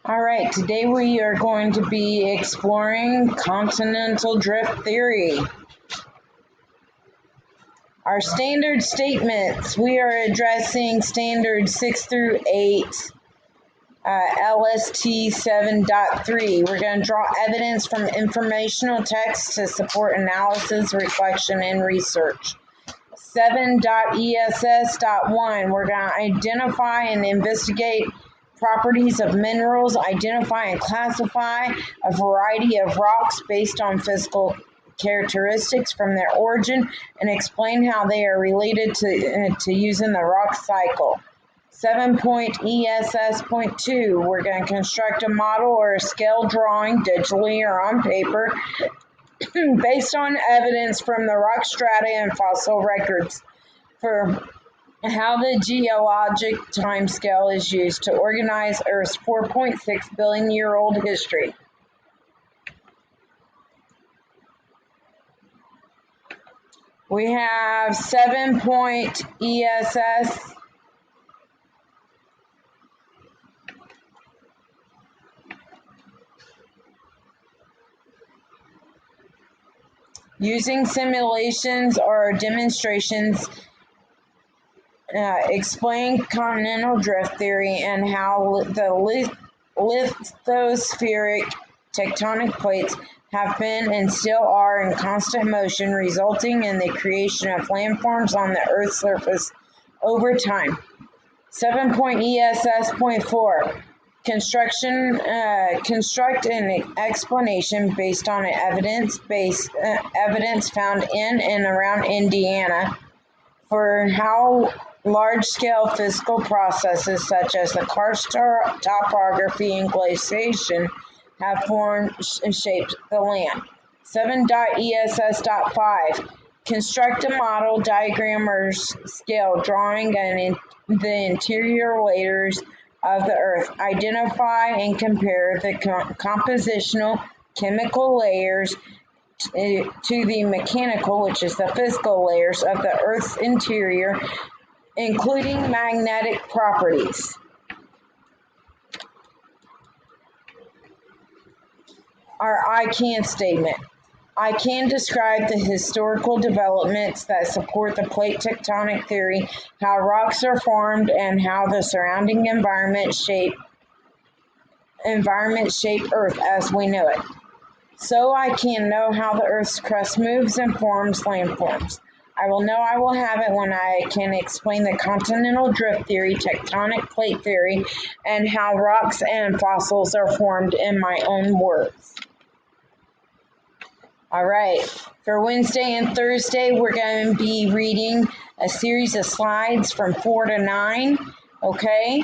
All right, today we are going to be exploring continental drift theory. Our standard statements, we are addressing standards 6 through 8, LST 7.3. We're going to draw evidence from informational text to support analysis, reflection, and research. 7.ESS.1, we're going to identify and investigate properties of minerals, identify and classify a variety of rocks based on physical characteristics from their origin, and explain how they are related to using the rock cycle. 7.ESS.2, we're going to construct a model or a scale drawing digitally or on paper based on evidence from the rock strata and fossil records for how the geologic timescale is used to organize Earth's 4.6 billion year old history. We have 7.ESS. Using simulations or demonstrations, explain continental drift theory and how the lithospheric tectonic plates have been and still are in constant motion, resulting in the creation of landforms on the Earth's surface over time. 7.ESS.4 construct an explanation based on evidence found in and around Indiana for how large-scale physical processes such as the karst topography and glaciation have formed and shaped the land. 7.ESS.5 construct a model, diagram, or scale drawing the interior layers of the Earth. Identify and compare the compositional chemical layers to the mechanical, which is the physical layers of the Earth's interior, including magnetic properties. Our I can statement. I can describe the historical developments that support the plate tectonic theory, how rocks are formed, and how the surrounding environment shape Earth as we know it. So I can know how the Earth's crust moves and forms landforms. I will know I will have it when I can explain the continental drift theory, tectonic plate theory, and how rocks and fossils are formed in my own words. All right, for Wednesday and Thursday, we're going to be reading a series of slides from 4 to 9, okay?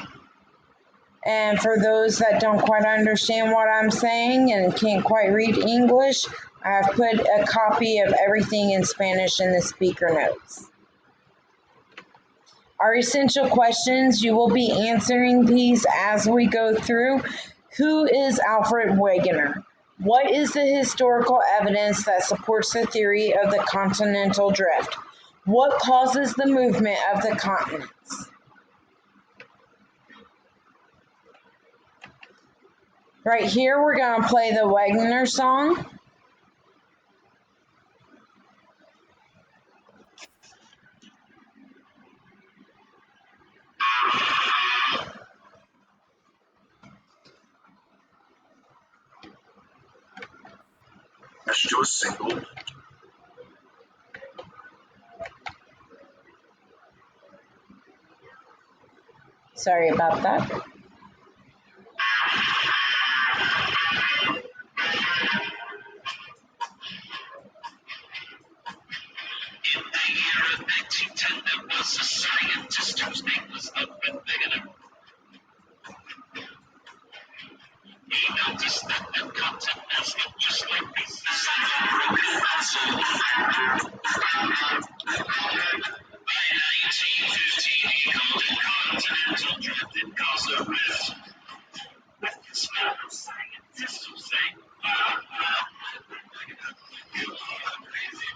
And for those that don't quite understand what I'm saying and can't quite read English, I've put a copy of everything in Spanish in the speaker notes. Our essential questions, you will be answering these as we go through. Who is Alfred Wegener? What is the historical evidence that supports the theory of the continental drift? What causes the movement of the continents? Right here, we're going to play the Wegener song. Attached to a single. Sorry about that. In the year of 1910, there was a scientist whose name was Alfred Wegener. He noticed that the continents looked just like pieces of broken puzzle. By 1915, he called it continental drift and caused a rift. With this fellow scientist who sang, you are crazy,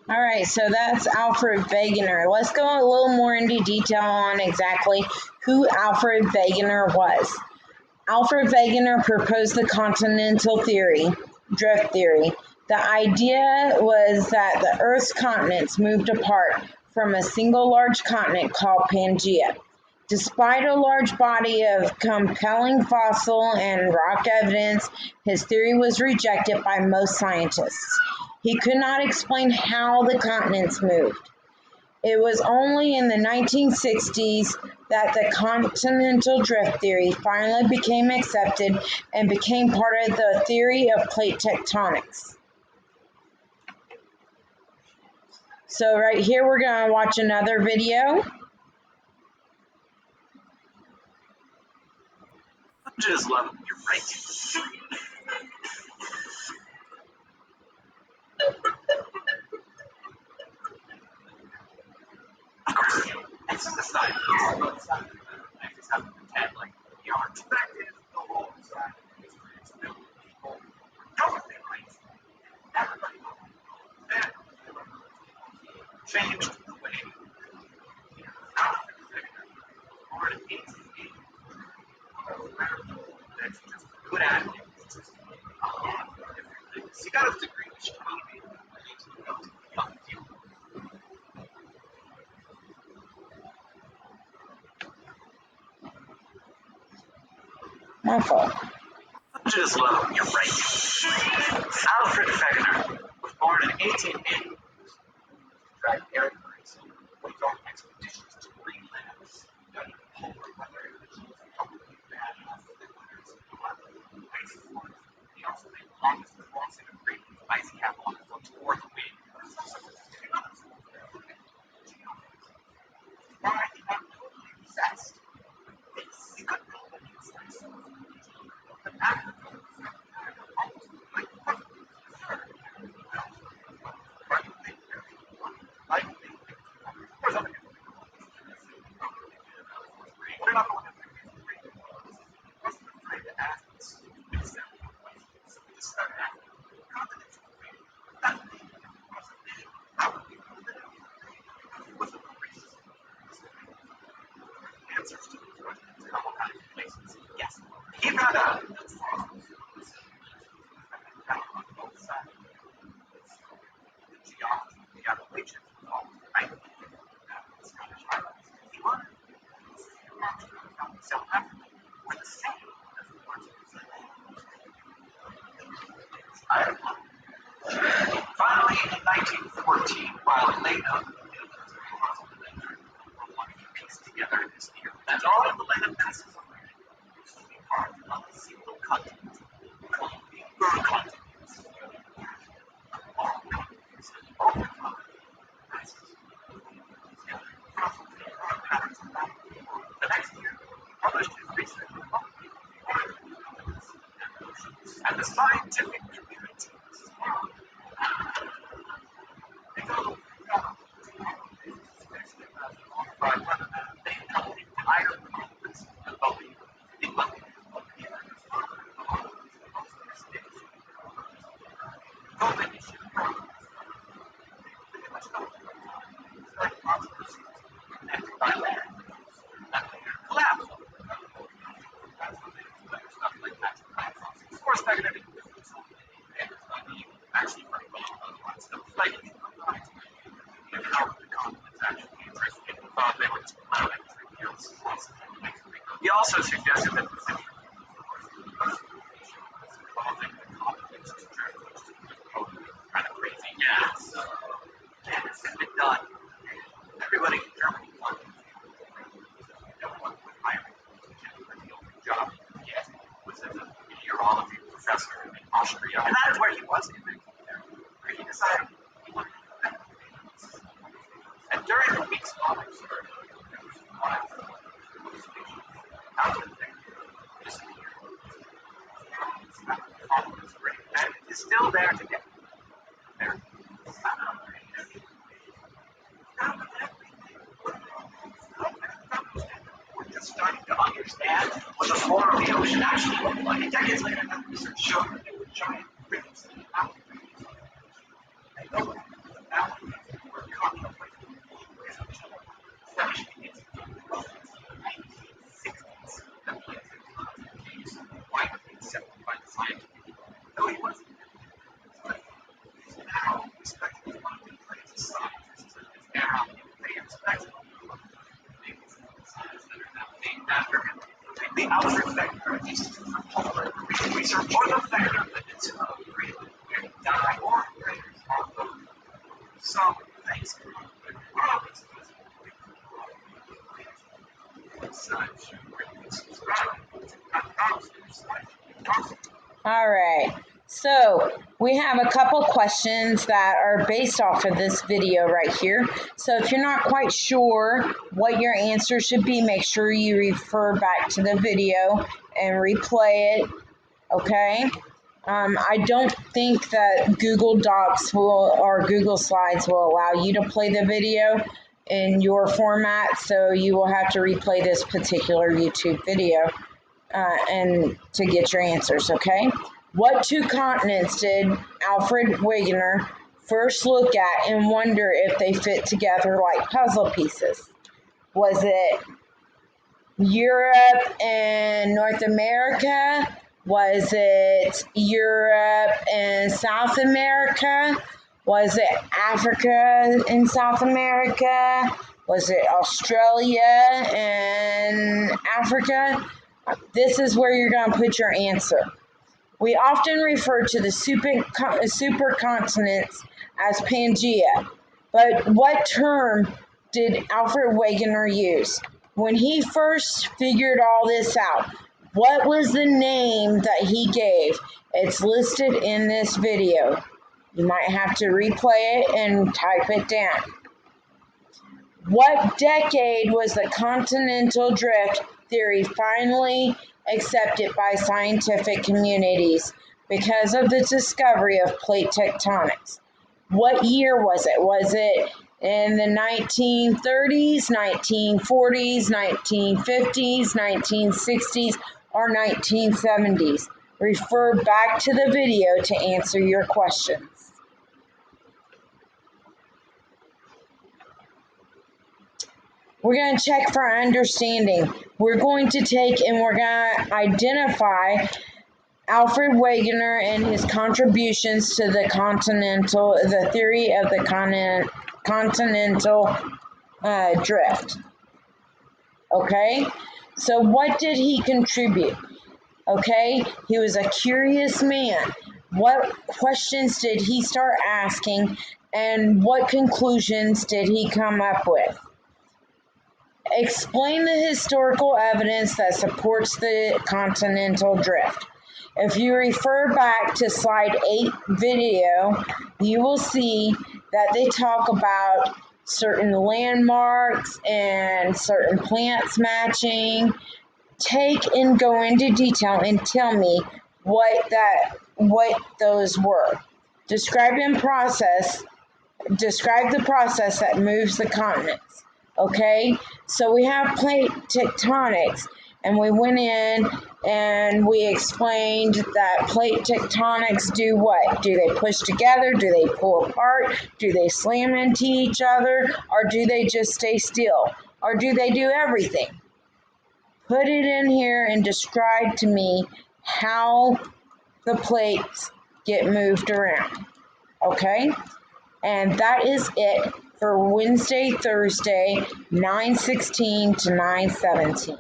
All right, so that's Alfred Wegener. Let's go a little more into detail on exactly who Alfred Wegener was. Alfred Wegener proposed the continental drift theory. The idea was that the Earth's continents moved apart from a single large continent called Pangaea. Despite a large body of compelling fossil and rock evidence, his theory was rejected by most scientists. He could not explain how the continents moved. It was only in the 1960s that the continental drift theory finally became accepted and became part of the theory of plate tectonics. So right here we're going to watch another video. Just love them. You're right. It's just a side. I just have to pretend like we are expected the whole side. It's built people. Government rights. Everybody then changed the way or an easy that's just good at it. It's just a lot of different things. You got a degree in astronomy. My fault. Just love, you're right. Alfred Wegener was born in 1880. Tried air currency, went on expeditions to Greenland, studied polar weather conditions, probably bad enough for the winters in the ice forms. He also made the longest crossing of Greenland's ice cap on foot toward the wind. Why he got totally obsessed. He couldn't help but be obsessed. The pattern almost like answers to these questions in all kinds of places. Yes, he found out that on both sides the geology of the Appalachians was all right. The Scottish Highlands. He learned that South Africa were the same as the parts of the Finally, in 1914, while laid up in a military hospital in World War I, he pieced together his theory that all of the land masses on Earth used to be part of a single continent called the continents. All continents over time, masses together patterns of life. The next year, he published his research and the scientific community He also suggested that the city causing the conflicts to kind of crazy. Yes. Yes, it's been done. Everybody in Germany wanted to no one was hiring the only job he could get was as a meteorology professor in Austria. And that is where he was in 1930, where he decided he wanted to do that. And during the weeks of research, there was one out of the thing. And it is still there today. There. We're just starting to understand what the floor of the ocean actually looked like. Decades later, that research showed that there were giant rivers out there. The outer vector is the polar research or the vector limits of Greenland, where die or craters are located. Some things can be such subscribe to All right, so we have a couple questions that are based off of this video right here. So if you're not quite sure what your answer should be, make sure you refer back to the video and replay it, okay? I don't think that Google Docs or Google Slides will allow you to play the video in your format, so you will have to replay this particular YouTube video and to get your answers, okay? What two continents did Alfred Wegener first look at and wonder if they fit together like puzzle pieces? Was it Europe and North America? Was it Europe and South America? Was it Africa and South America? Was it Australia and Africa? This is where you're going to put your answer. We often refer to the supercontinents as Pangea, but what term did Alfred Wegener use? When he first figured all this out, what was the name that he gave? It's listed in this video. You might have to replay it and type it down. What decade was the Continental Drift theory finally accepted by scientific communities because of the discovery of plate tectonics? What year was it? Was it in the 1930s, 1940s, 1950s, 1960s, or 1970s? Refer back to the video to answer your questions. We're going to check for understanding. We're going to take and we're going to identify Alfred Wegener and his contributions to the theory of the continental drift. Okay, so what did he contribute? Okay, he was a curious man. What questions did he start asking, and what conclusions did he come up with? Explain the historical evidence that supports the continental drift. If you refer back to slide 8 video, you will see that they talk about certain landmarks and certain plants matching. Take and go into detail and tell me what those were. Describe the process that moves the continents. Okay, so we have plate tectonics, and we went in and we explained that plate tectonics do what? Do they push together? Do they pull apart? Do they slam into each other? Or do they just stay still? Or do they do everything? Put it in here and describe to me how the plates get moved around. Okay, and that is it for Wednesday, Thursday, 9/16 to 9/17.